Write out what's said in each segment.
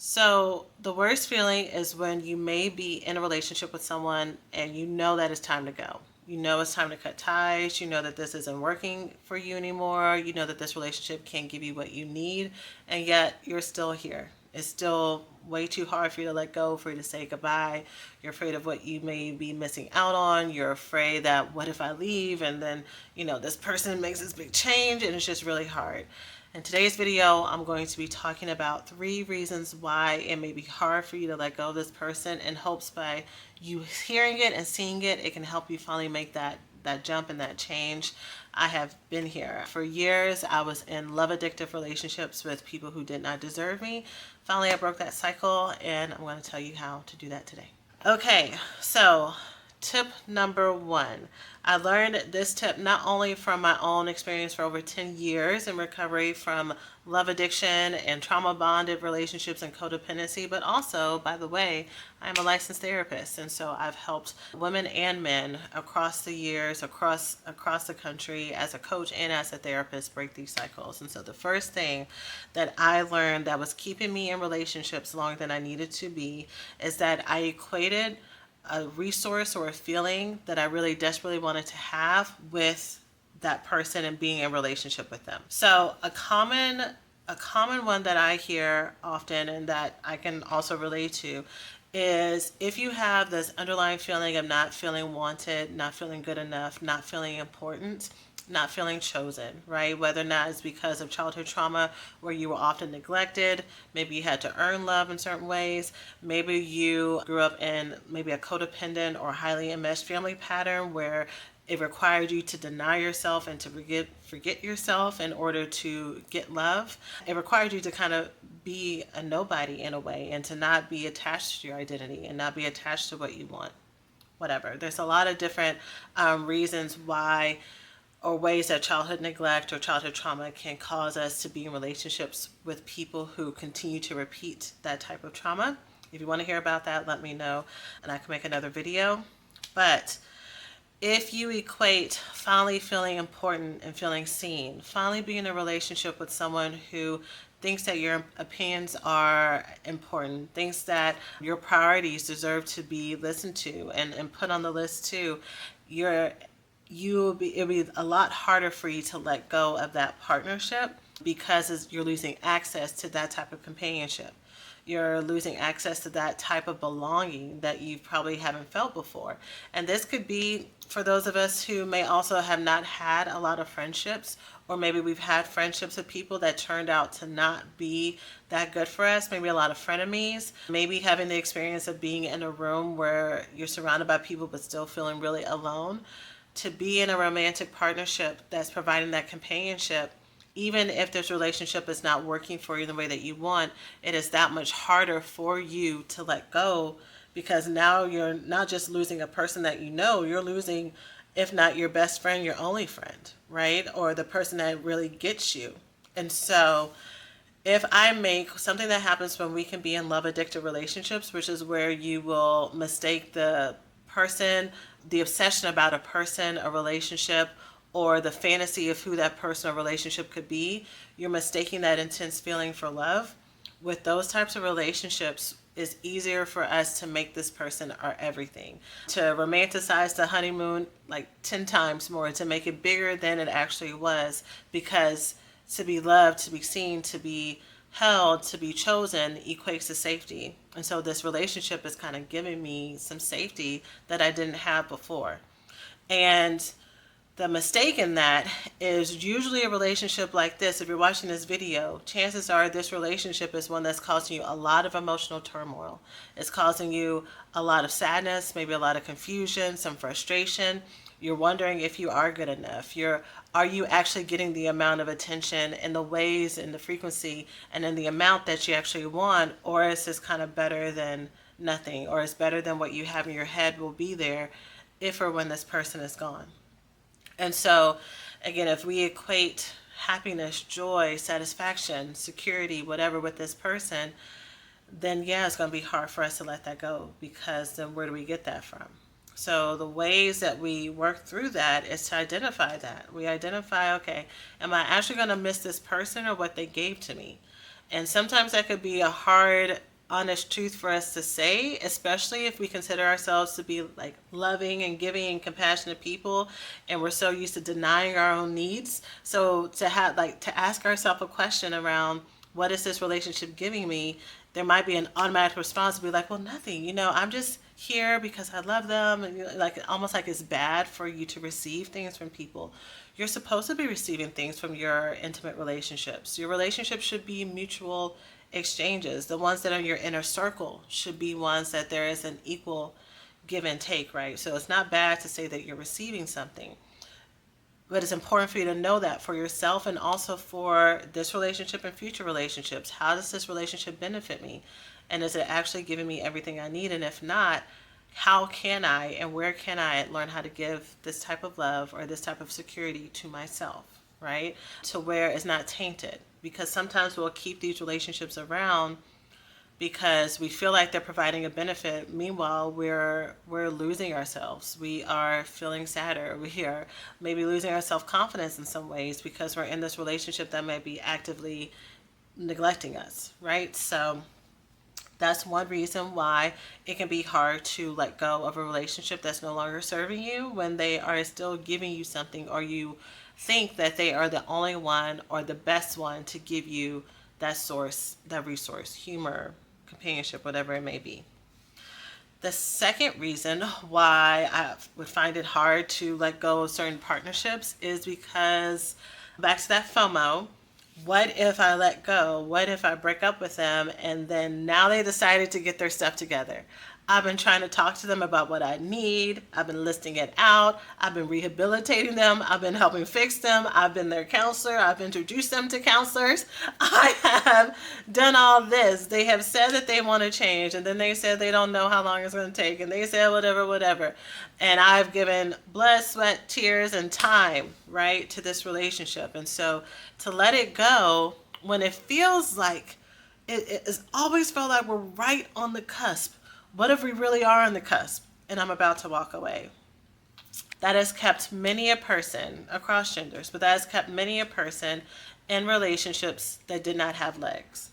So the worst feeling is when you may be in a relationship with someone and you know that it's time to go. You know it's time to cut ties. You know that this isn't working for you anymore. You know that this relationship can't give you what you need, and yet you're still here. It's still way too hard for you to let go, for you to say goodbye. You're afraid of what you may be missing out on. You're afraid that what if I leave and then, this person makes this big change and it's just really hard. In today's video, I'm going to be talking about 3 reasons why it may be hard for you to let go of this person, in hopes by you hearing it and seeing it, it can help you finally make that jump and that change. I have been here. For years, I was in love addictive relationships with people who did not deserve me. Finally, I broke that cycle, and I'm going to tell you how to do that today. Okay, so tip number 1. I learned this tip not only from my own experience for over 10 years in recovery from love addiction and trauma bonded relationships and codependency, but also, by the way, I'm a licensed therapist. And so I've helped women and men across the years, across the country, as a coach and as a therapist, break these cycles. And so the first thing that I learned that was keeping me in relationships longer than I needed to be is that I equated a resource or a feeling that I really desperately wanted to have with that person and being in relationship with them. So a common one that I hear often and that I can also relate to is, if you have this underlying feeling of not feeling wanted, not feeling good enough, not feeling important, not feeling chosen, right? Whether or not it's because of childhood trauma where you were often neglected, maybe you had to earn love in certain ways, maybe you grew up in maybe a codependent or highly enmeshed family pattern where it required you to deny yourself and to forget yourself in order to get love. It required you to kind of be a nobody in a way, and to not be attached to your identity and not be attached to what you want. Whatever. There's a lot of different reasons why, or ways that childhood neglect or childhood trauma can cause us to be in relationships with people who continue to repeat that type of trauma. If you want to hear about that, let me know and I can make another video. But if you equate finally feeling important and feeling seen, finally being in a relationship with someone who thinks that your opinions are important, thinks that your priorities deserve to be listened to and put on the list too, it'll be a lot harder for you to let go of that partnership, because you're losing access to that type of companionship. You're losing access to that type of belonging that you probably haven't felt before. And this could be for those of us who may also have not had a lot of friendships, or maybe we've had friendships with people that turned out to not be that good for us, maybe a lot of frenemies, maybe having the experience of being in a room where you're surrounded by people but still feeling really alone. To be in a romantic partnership that's providing that companionship, even if this relationship is not working for you the way that you want, it is that much harder for you to let go, because now you're not just losing a person that you know, you're losing, if not your best friend, your only friend, right? Or the person that really gets you. And so if I make something that happens when we can be in love addicted relationships, which is where you will mistake the person, the obsession about a person, a relationship, or the fantasy of who that person or relationship could be, you're mistaking that intense feeling for love. With those types of relationships, it's easier for us to make this person our everything, to romanticize the honeymoon like 10 times more, to make it bigger than it actually was, because to be loved, to be seen, to be held, to be chosen equates to safety. And so this relationship is kind of giving me some safety that I didn't have before. And the mistake in that is, usually a relationship like this, if you're watching this video, chances are this relationship is one that's causing you a lot of emotional turmoil. It's causing you a lot of sadness, maybe a lot of confusion, some frustration. You're wondering if you are good enough. Are you actually getting the amount of attention in the ways and the frequency and in the amount that you actually want, or is this kind of better than nothing, or is better than what you have in your head will be there if or when this person is gone? And so, again, if we equate happiness, joy, satisfaction, security, whatever with this person, then yeah, it's going to be hard for us to let that go, because then where do we get that from? So the ways that we work through that is to identify that. We identify, okay, am I actually going to miss this person or what they gave to me? And sometimes that could be a hard honest truth for us to say, especially if we consider ourselves to be like loving and giving and compassionate people, and we're so used to denying our own needs. So to have like to ask ourselves a question around what is this relationship giving me, there might be an automatic response to be like, well, nothing, I'm just here because I love them. And like almost like it's bad for you to receive things from people. You're supposed to be receiving things from your intimate relationships. Your relationships should be mutual exchanges. The ones that are your inner circle should be ones that there is an equal give and take, right? So it's not bad to say that you're receiving something, but it's important for you to know that for yourself and also for this relationship and future relationships. How does this relationship benefit me? And is it actually giving me everything I need? And if not, how can I and where can I learn how to give this type of love or this type of security to myself, right? To where it's not tainted. Because sometimes we'll keep these relationships around because we feel like they're providing a benefit. Meanwhile, we're losing ourselves. We are feeling sadder. We are maybe losing our self-confidence in some ways because we're in this relationship that may be actively neglecting us, right? So that's one reason why it can be hard to let go of a relationship that's no longer serving you when they are still giving you something, or you think that they are the only one or the best one to give you that source, that resource, humor, companionship, whatever it may be. The second reason why I would find it hard to let go of certain partnerships is because, back to that FOMO, what if I let go? What if I break up with them and then now they decided to get their stuff together? I've been trying to talk to them about what I need. I've been listing it out. I've been rehabilitating them. I've been helping fix them. I've been their counselor. I've introduced them to counselors. I have done all this. They have said that they want to change, and then they said they don't know how long it's going to take, and they said whatever, whatever. And I've given blood, sweat, tears, and time, right, to this relationship. And so to let it go when it feels like it's always felt like we're right on the cusp. What if we really are on the cusp and I'm about to walk away? That has kept many a person across genders, but that has kept many a person in relationships that did not have legs.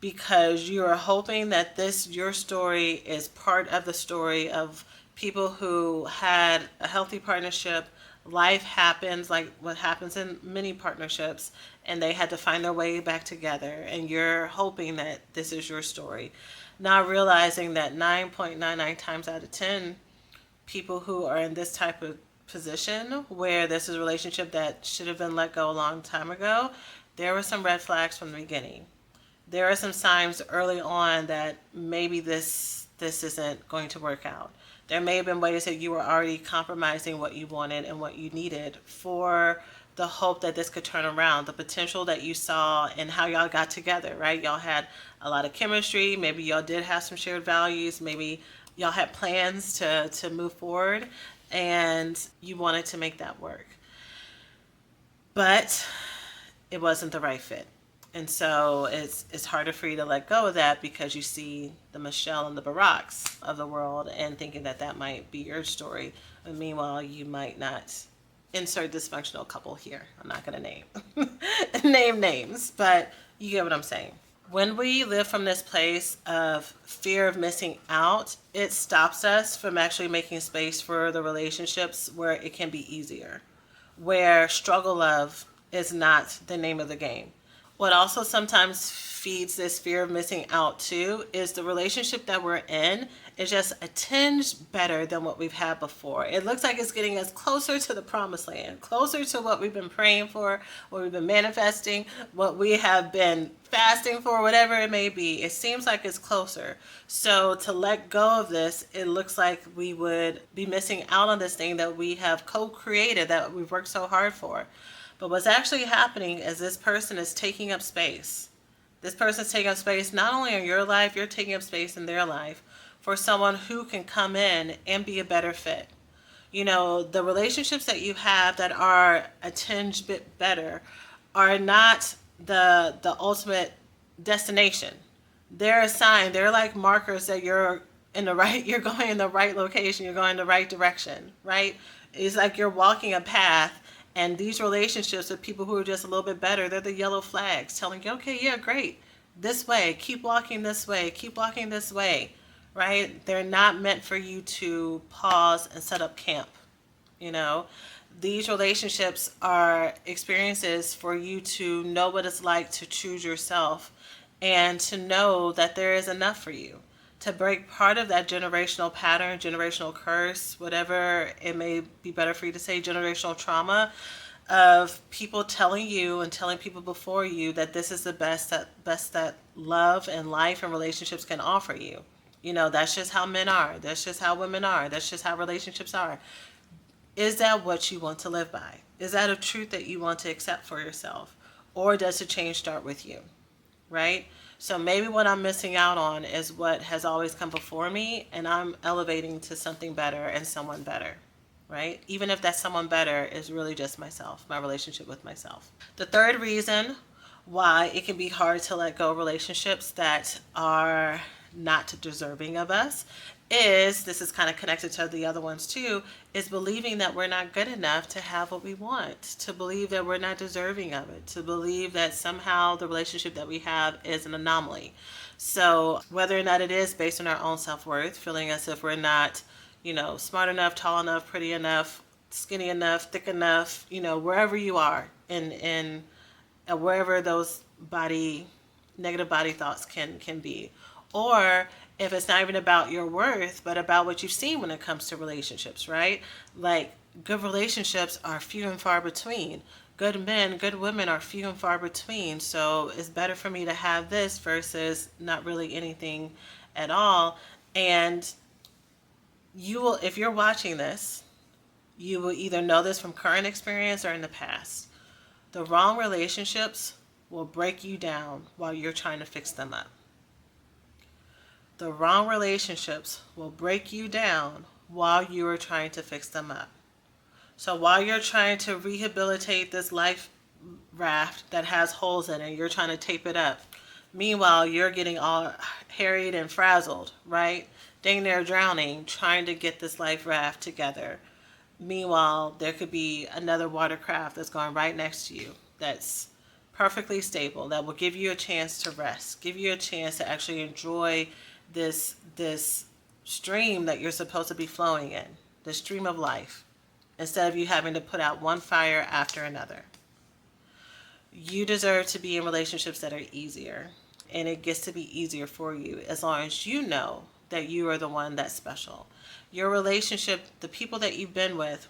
Because you are hoping that your story is part of the story of people who had a healthy partnership. Life happens like what happens in many partnerships, and they had to find their way back together, and you're hoping that this is your story, not realizing that 9.99 times out of 10 people who are in this type of position where this is a relationship that should have been let go a long time ago, there were some red flags from the beginning. There are some signs early on that maybe this isn't going to work out. There may have been ways that you were already compromising what you wanted and what you needed for the hope that this could turn around, the potential that you saw and how y'all got together, right? Y'all had a lot of chemistry. Maybe y'all did have some shared values. Maybe y'all had plans to move forward, and you wanted to make that work. But it wasn't the right fit. And so it's harder for you to let go of that because you see the Michelle and the Baracks of the world and thinking that that might be your story. And meanwhile, you might not. Insert dysfunctional couple here. I'm not going to name names, but you get what I'm saying. When we live from this place of fear of missing out, it stops us from actually making space for the relationships where it can be easier, where struggle love is not the name of the game. What also sometimes feeds this fear of missing out too is the relationship that we're in is just a tinge better than what we've had before. It looks like it's getting us closer to the promised land, closer to what we've been praying for, what we've been manifesting, what we have been fasting for, whatever it may be. It seems like it's closer. So to let go of this, it looks like we would be missing out on this thing that we have co-created, that we've worked so hard for. But what's actually happening is this person is taking up space. This person's taking up space not only in your life, you're taking up space in their life for someone who can come in and be a better fit. The relationships that you have that are a tinge bit better are not the ultimate destination. They're a sign. They're like markers that you're going in the right location, you're going in the right direction, right? It's like you're walking a path. And these relationships with people who are just a little bit better, they're the yellow flags telling you, okay, yeah, great. this way, keep walking this way, keep walking this way, right? They're not meant for you to pause and set up camp. You know, these relationships are experiences for you to know what it's like to choose yourself and to know that there is enough for you to break part of that generational pattern, generational curse, whatever it may be better for you to say, generational trauma of people telling you and telling people before you that this is the best that love and life and relationships can offer you. You know, that's just how men are. That's just how women are. That's just how relationships are. Is that what you want to live by? Is that a truth that you want to accept for yourself? Or does the change start with you? Right? So maybe what I'm missing out on is what has always come before me, and I'm elevating to something better and someone better. Right? Even if that someone better is really just myself, my relationship with myself. The third reason why it can be hard to let go of relationships that are not deserving of us is, this is kind of connected to the other ones too, is believing that we're not good enough to have what we want, to believe that we're not deserving of it, to believe that somehow the relationship that we have is an anomaly. So whether or not it is based on our own self-worth, feeling as if we're not, smart enough, tall enough, pretty enough, skinny enough, thick enough, wherever you are in wherever those negative body thoughts can be. Or if it's not even about your worth, but about what you've seen when it comes to relationships, right? Like, good relationships are few and far between. Good men, good women are few and far between. So it's better for me to have this versus not really anything at all. And you will, if you're watching this, you will either know this from current experience or in the past. The wrong relationships will break you down while you're trying to fix them up. The wrong relationships will break you down while you are trying to fix them up. So while you're trying to rehabilitate this life raft that has holes in it, you're trying to tape it up. Meanwhile, you're getting all harried and frazzled, right? Dang near drowning, trying to get this life raft together. Meanwhile, there could be another watercraft that's going right next to you that's perfectly stable, that will give you a chance to rest, give you a chance to actually enjoy this stream that you're supposed to be flowing in, the stream of life, instead of you having to put out one fire after another. You deserve to be in relationships that are easier, and it gets to be easier for you as long as you know that you are the one that's special. Your relationship, the people that you've been with,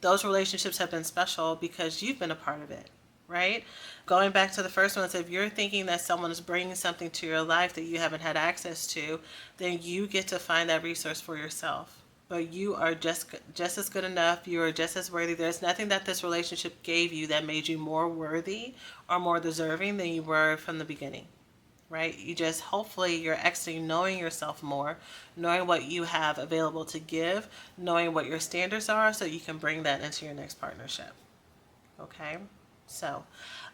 those relationships have been special because you've been a part of it, right? Going back to the first one, so if you're thinking that someone is bringing something to your life that you haven't had access to, then you get to find that resource for yourself. But you are just as good enough. You are just as worthy. There's nothing that this relationship gave you that made you more worthy or more deserving than you were from the beginning, right? You just, hopefully you're exiting knowing yourself more, knowing what you have available to give, knowing what your standards are so you can bring that into your next partnership. Okay? So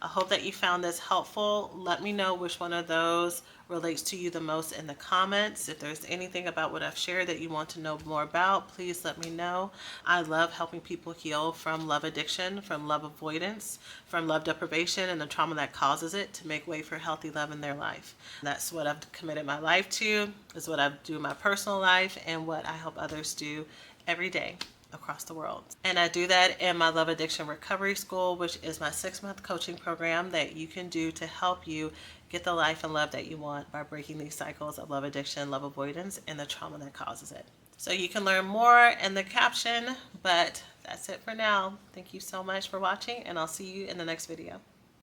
I hope that you found this helpful. Let me know which one of those relates to you the most in the comments. If there's anything about what I've shared that you want to know more about, please let me know. I love helping people heal from love addiction, from love avoidance, from love deprivation, and the trauma that causes it, to make way for healthy love in their life. That's what I've committed my life to, is what I do in my personal life, and what I help others do every day across the world. And I do that in my Love Addiction Recovery School, which is my 6-month coaching program that you can do to help you get the life and love that you want by breaking these cycles of love addiction, love avoidance, and the trauma that causes it. So you can learn more in the caption, but that's it for now. Thank you so much for watching, and I'll see you in the next video.